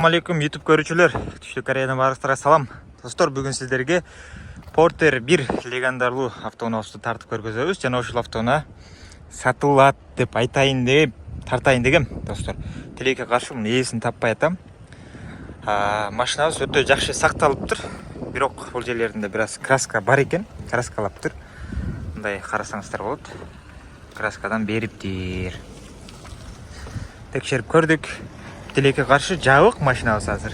Алейкум YouTube көрүүчүлөр, Түштүк Кореядан барыңыздарга салам. Достор, бүгүн сиздерге Porter 1 легендарлуу автоунаабызды тартып көргөзөбүз. Жана ушул автоунаа сатылат деп айтайын деп тартайын дегем. Достор, тилекке каршы муну ээсин таппай атам. Машинабыз өтө жакшы сакталыптыр. Бирок бул жерлеринде бир аз краска бар экен, краскалаптыр. Мындай карасаңыздар болот. Краскадан бериптир. Текшерип көрдүк. Тилекке каршы жабык машинабыз азыр.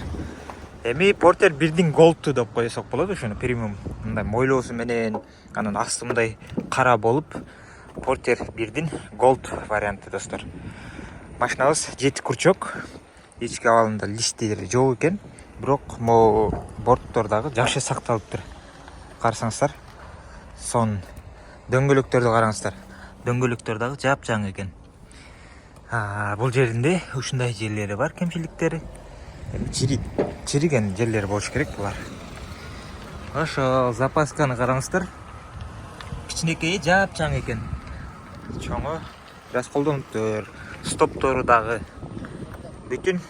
Эми Porter 1дин Gold'у деп койсок болот, ушуну премиум мындай мойлоосу менен, анын асты мындай кара болуп, Porter 1дин Gold варианты, достор. Машинабыз 7 курчок, ички абалында листтери жок экен, бирок могу борттор дагы жакшы сакталыптыр. Карасаңыздар, сон дөңгөлөктөрдү караңыздар. Дөңгөлөктөр дагы жапжаң экен. Бул жеринде ушундай жерлери бар, кемчиликтери. Чириген жерлери болуш керек булар. Ошо запасканы караңыздар. Кичинекейи жапжаң экен. Чоңу бир аз колдонуптур. Стоптору дагы бүтүн.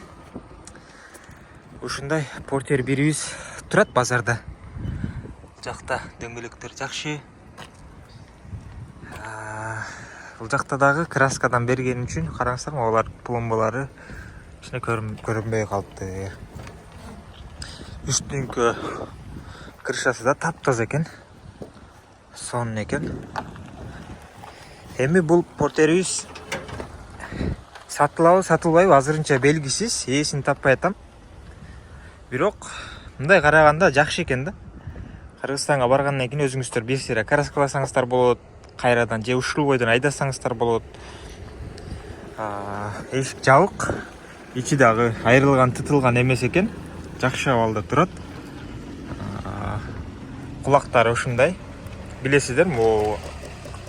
Ушундай Porter 1 турат базарда. Жакта дөңгөлөктөр жакшы. Бул жакта дагы краскадан берген үчүн караңыздар, алар пломбалары ичине көрүнбөй калыптыр. Үстүнкү крышасы да таптаза экен. Сон экен. Эми бул Porter 1 сатылабы, сатылбайбы азырынча белгисиз, ээсин таппай атам. Бирок мындай караганда жакшы экен да. Кыргызстанга баргандан кийин өзүңүздөр бир сыйра краскаласаңыздар болот. Кайрадан же ушул бойдон айдасаңыздар болот. Эшик жабык, ичи дагы айрылган, тытылган эмес экен. Жакшы абалда турат. Кулактары ушундай. Билесиздер, могу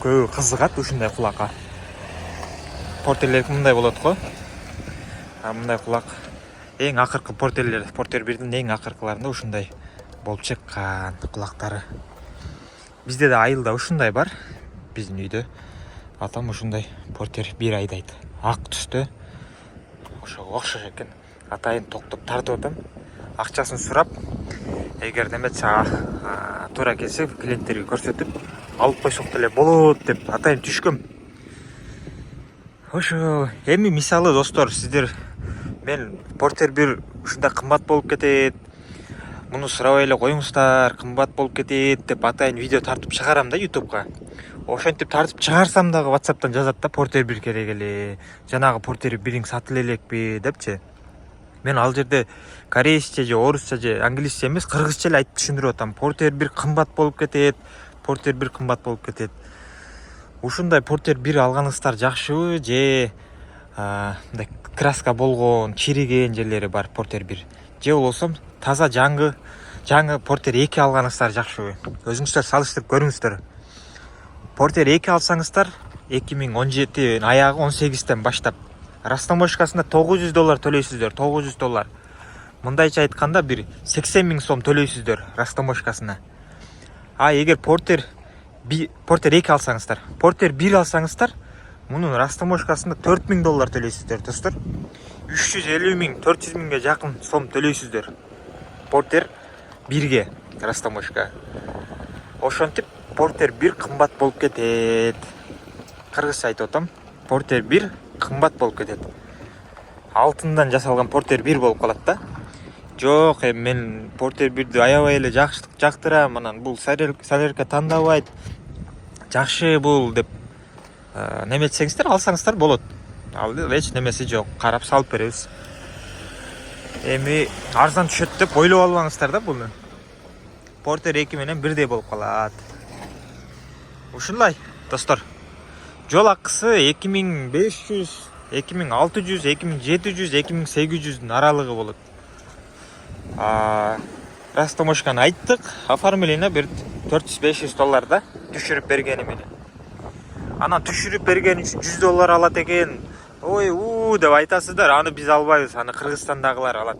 көбү кызыгат ушундай кулакка. Портерлер мындай болот го. Мындай кулак эң акыркы Porter 1дин эң акыркыларында ушундай болуп чыккан кулактары. Бизде да айылда ушундай бар. Биздин үйдө атам ушундай Porter 1 айдайт. Ак түстө. Ошого окшош экен. Атайын токтоп тартып атам. Акчасын сурап, эгер неме туура келсе клиенттерге көрсөтүп алып койсок деле болот деп атайын түшкөм. Ошо, эми мисалы достор, сиздер мен Porter 1 ушундай кымбат болуп кетет, муну сурабай эле коюңуздар, кымбат болуп кетет деп атайын видео тартып чыгарам да YouTubeга. Ошентип тартып чыгарсам дагы WhatsApp'тан жазат да, Porter 1 керек эле, жанагы Porter 1 сатыла элекпи депчи. Мен ал жерде корейсче же орусча же англисче эмес, кыргызча эле айтып түшүндүрүп атам. Porter 1 кымбат болуп кетет, Porter 1 кымбат болуп кетет. Ушундай Porter 1 алганыңыздар жакшыбы же мындай краска болгон, чириген жерлери бар Porter 1? Же болбосо таза жаңы Porter 2 алганыңыздар жакшыбы? Өзүңүздөр салыштырып көрүңүздөр. Porter 2 алсаңыздар 2017 аягы 18тен баштап растаможкасында $900 төлөйсүздөр, $900. Мындайча айтканда бир 80 000 сом төлөйсүздөр растаможкасына. Эгер Porter 2 алсаңыздар, Porter 1 алсаңыздар, мунун растаможкасында $4000 төлөйсүздөр, достор. 350 000, 400 000ге жакын сом төлөйсүздөр. Porter 1ге растаможка. Ошентип Porter 1 кымбат болуп кетет. Кыргызча айтып атам. Porter 1 кымбат болуп кетет. Алтындан жасалган Porter 1 болуп калат да. Жок, мен Porter 1ди аябай эле жактырам, анан бул салерка тандабайт. Жакшы бул деп неметсеңиздер, алсаңыздар болот. Ал эч немеси жок, карап салып беребиз. Эми арзан түшөт деп ойлоп албаңыздар да буну. Porter 2 менен бирдей болуп калат. Ушундай, достор. Жол акысы 2500, 2600, 2700, 2800 аралыгы болот. Растаможканы айттык, оформление бир $400-500 да түшүрүп бергени менен. Анан түшүрүп берген үчүн $100 алат экен. Ой, деп айтасыздар, аны биз албайбыз, аны Кыргызстандагылар алат.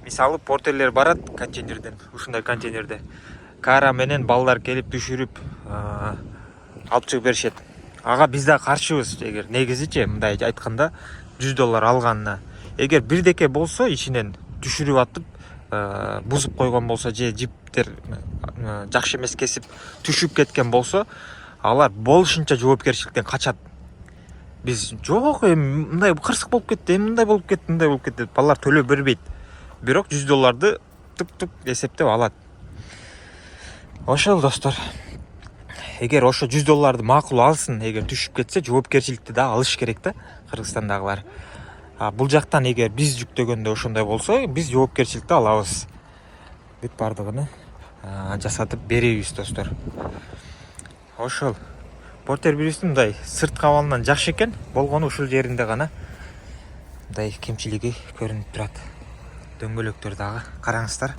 Мисалы Porter'лер барат контейнерден, ушундай контейнерде. Кара менен балдар келип түшүрүп алып чыгып беришет. Ага биз да каршыбыз, эгер негизичи мындай айтканда $100 алганына. эгер бирдеке болсо ичинен түшүрүп атып бузуп койгон болсо же жиптер жакшы эмес кесип түшүп кеткен болсо алар болушунча жоопкерчиликтен качат. Биз жок эми мындай кырсык болуп кетти, эми мындай болуп кетти, мындай болуп кетти деп балдар төлөп бербейт. Бирок $100 туп эсептеп алат. Ошол достор. Эгер ошо $100 макул алсын, эгер түшүп кетсе жоопкерчиликти да алыш керек да Кыргызстандагылар. Бул жактан эгер биз жүктөгөндө ошондой болсо, биз жоопкерчиликти алабыз. Бүт бардыгын жасатып беребиз достор. Ошол Портер бирүүсүн мындай сырткы абалынан жакшы экен, болгону ушул жеринде гана мындай кемчилиги көрүнүп турат. Дөңгөлөктөр дагы караңыздар.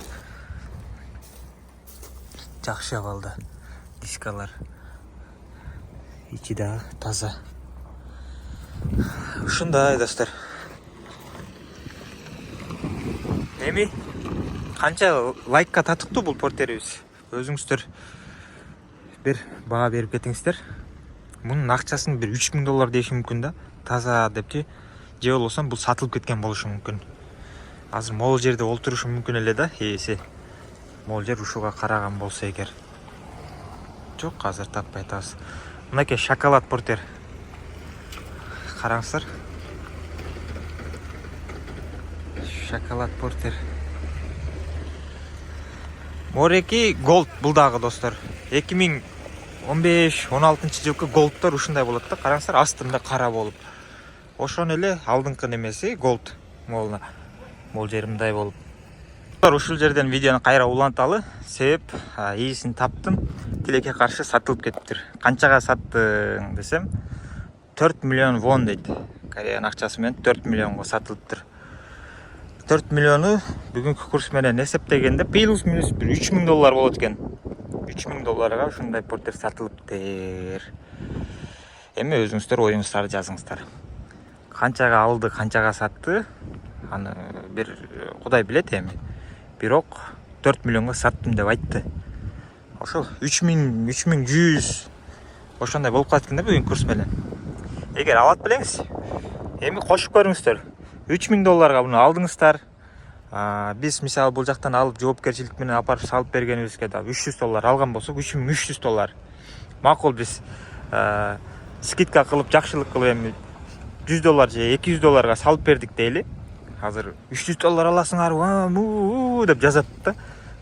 Жакшы абалда. Дискалар. Ичи дагы таза. Ушундай достор. Эми канча лайкка татыктуу бул портерибиз? Өзүңүздөр бир баа берип кетиңиздер. Мунун акчасын бир $3000 деши мүмкүн да. Таза депчи. Же болбосо бул сатылып кеткен болушу мүмкүн. Азыр могул жерде олтурушу мүмкүн эле да, ээси. Могул жер ушуга караган болсо эгер. Жок, азыр таппай атабыз. Мынакей шоколад портер. Караңыздар. Шоколад портер. Мореки голд бул дагы достор. 2015-16 жылкы голдтор ушундай болот да. Караңыздар, астында кара болуп. Ошон эле алдыңкы немеси голд молуна. Бул жери мындай болуп. Ушул жерден видеону кайра уланталы. Себеп ээсин таптым. Тилекке каршы сатылып кетиптир. Канчага саттың десем, 4 миллион вон дейт. Кореянын акчасы менен 4 миллионго сатылыптыр. 4 миллиону бүгүнкү курс менен эсептегенде плюс-минус бир $3000 болот экен. $3000 ушундай портер сатылыптыр. Эми өзүңүздөр оюңуздарды жазыңыздар. Канчага алды, канчага сатты, аны бир Кудай билет эми. Бирок 4 миллионго саттым деп айтты. Ошол 3100 ошондой болуп калат экен да бүгүнкү курс менен. Эгер алат белеңиз, эми кошуп көрүңүздөр. $3000 буну алдыңыздар. Биз мисалы бул жактан алып жоопкерчилик менен апарып салып бергенибизге да $300 алган болсок, $3300. Макул биз скидка кылып, жакшылык кылып эми $100 же $200 салып бердик дейли. Азыр $300 аласыңар деп жазат да.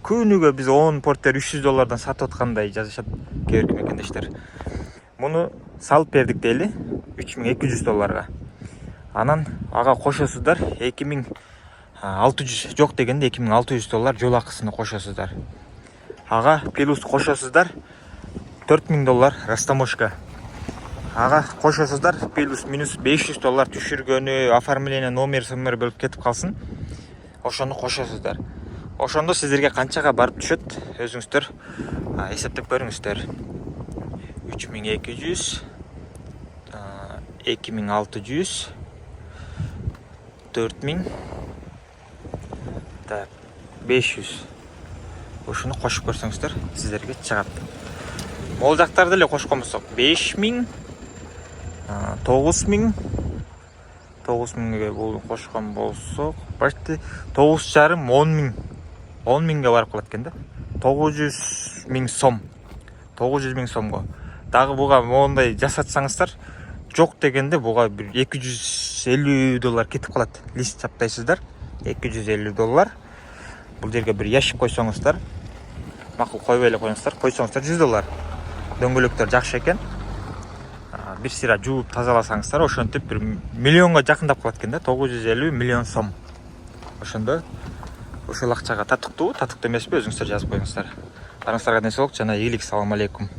Күнүгө биз 10 портер $300 сатып аткандай жазышат кээ бир мекендештер. Муну салып бердик дейли $3200. Анан ага кошосуздар 2600, жок дегенде $2600 жол акысына кошосуздар. Ага плюс кошосуздар $4000 растаможка. Ага кошосуздар плюс-минус $500 түшүргөнү, оформление номер бөлүп кетип калсын. Ошону кошосуздар. Ошондо сиздерге канчага барып түшөт, өзүңүздөр эсептеп көрүңүздөр. 3200, 2600, 4000, 500. Ошону кошуп көрсөңүздөр, сиздерге чыгат. Могул жактарды эле кошкон болсок 5000, 9000, 9000ге бул кошкон болсок, почти 9,5 10 миңге барып калат экен да. 900 миң сом. 900 миң сомго. Дагы буга моундай жасатсаңыздар, жок дегенде буга бир $250 кетип калат. Лист чаптайсыздар. $250. Бул жерге бир ящик койсоңуздар, макул койбой эле коюңуздар, койсоңуздар $100. Дөңгөлөктөр жакшы экен. Бир сыйра жууп тазаласаңыздар, ошентип бир миллионго жакындап калат экен да, 950 миллион сом. Ошондо ушул акчага татыктуу эмеспи, өзүңүздөр жазып коюңуздар. Барыңыздарга денсаулык жана ийгилик. Салам алейкум.